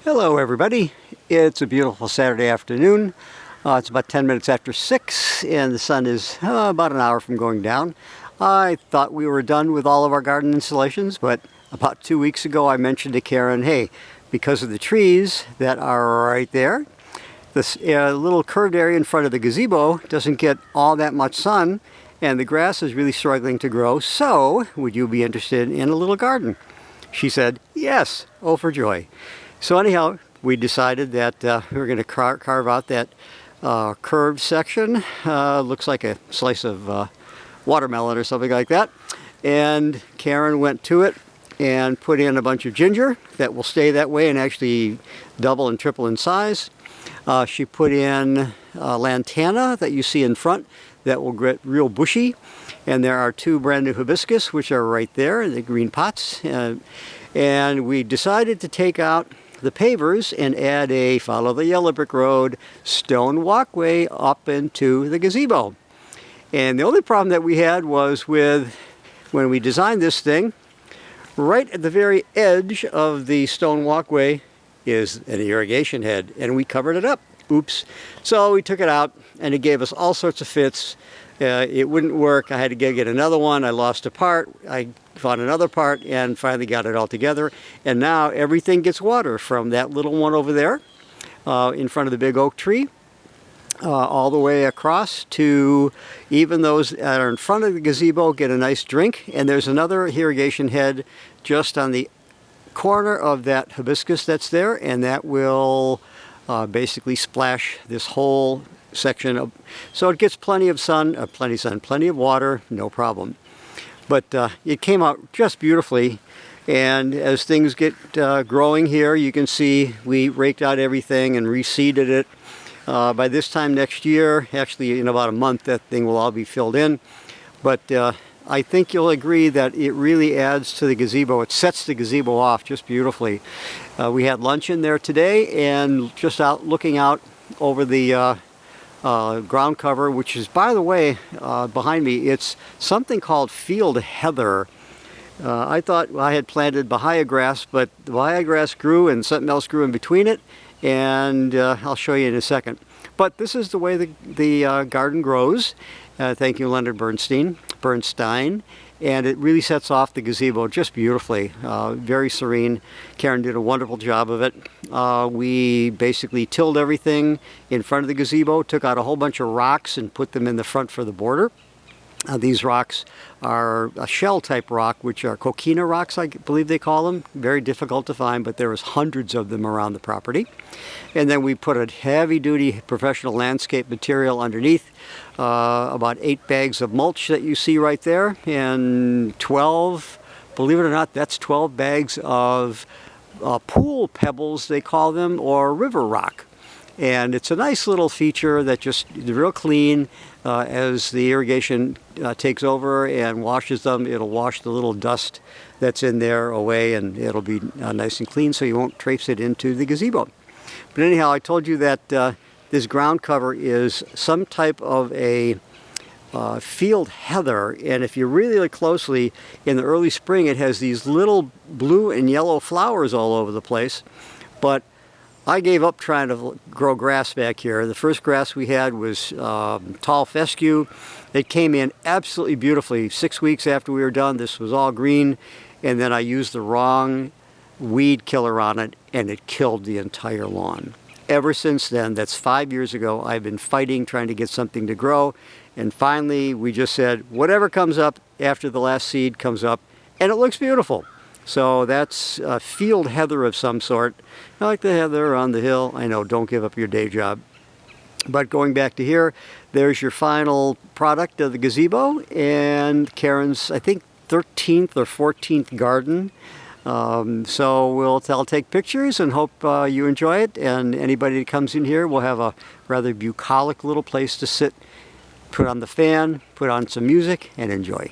Hello everybody, it's a beautiful Saturday afternoon. It's about 10 minutes after 6 and the sun is about an hour from going down. I thought we were done with all of our garden installations, but about 2 weeks ago I mentioned to Karen, hey, because of the trees that are right there, this little curved area in front of the gazebo doesn't get all that much sun and the grass is really struggling to grow, so would you be interested in a little garden? She said, yes, oh for joy. So anyhow, we decided that we were going to carve out that curved section. Looks like a slice of watermelon or something like that. And Karen went to it and put in a bunch of ginger that will stay that way and actually double and triple in size. She put in lantana that you see in front that will get real bushy. And there are two brand new hibiscus which are right there in the green pots. And we decided to take out the pavers and add a follow the yellow brick road stone walkway up into the gazebo. And the only problem that we had was with when we designed this thing, right at the very edge of the stone walkway is an irrigation head, and we covered it up. Oops. So we took it out and it gave us all sorts of fits. It wouldn't work. I had to get another one. I lost a part. I found another part and finally got it all together. And now everything gets water from that little one over there in front of the big oak tree all the way across to even those that are in front of the gazebo get a nice drink. And there's another irrigation head just on the corner of that hibiscus that's there, and that will basically splash this whole section of, so it gets plenty of sun, plenty of water, no problem. But it came out just beautifully, and as things get growing here, you can see we raked out everything and reseeded it. By this time next year, actually in about a month, that thing will all be filled in. But I think you'll agree that it really adds to the gazebo. It sets the gazebo off just beautifully. We had lunch in there today, and just out looking out over the ground cover, which is, by the way, behind me, it's something called field heather. I thought I had planted bahia grass, but the bahia grass grew and something else grew in between it, and I'll show you in a second. But this is the way the garden grows. Thank you, Leonard Bernstein, and it really sets off the gazebo just beautifully. Very serene. Karen did a wonderful job of it. We basically tilled everything in front of the gazebo, took out a whole bunch of rocks and put them in the front for the border. These rocks are a shell type rock, which are coquina rocks, I believe they call them. Very difficult to find, but there was hundreds of them around the property. And then we put a heavy duty professional landscape material underneath, about 8 bags of mulch that you see right there, and 12, believe it or not, that's 12 bags of pool pebbles, they call them, or river rock. And it's a nice little feature that just real clean. As the irrigation takes over and washes them, it'll wash the little dust that's in there away, and it'll be nice and clean, so you won't traipse it into the gazebo. But anyhow, I told you that this ground cover is some type of a field heather, and if you really look closely, in the early spring it has these little blue and yellow flowers all over the place. But I gave up trying to grow grass back here. The first grass we had was tall fescue. It came in absolutely beautifully. 6 weeks after we were done, this was all green, and then I used the wrong weed killer on it, and it killed the entire lawn. Ever since then, that's 5 years ago, I've been fighting, trying to get something to grow, and finally we just said, whatever comes up after the last seed comes up, and it looks beautiful. So that's a field heather of some sort. I like the heather on the hill. I know, don't give up your day job. But going back to here, there's your final product of the gazebo and Karen's, I think, 13th or 14th garden. So I'll take pictures and hope you enjoy it. And anybody that comes in here will have a rather bucolic little place to sit, put on the fan, put on some music, and enjoy.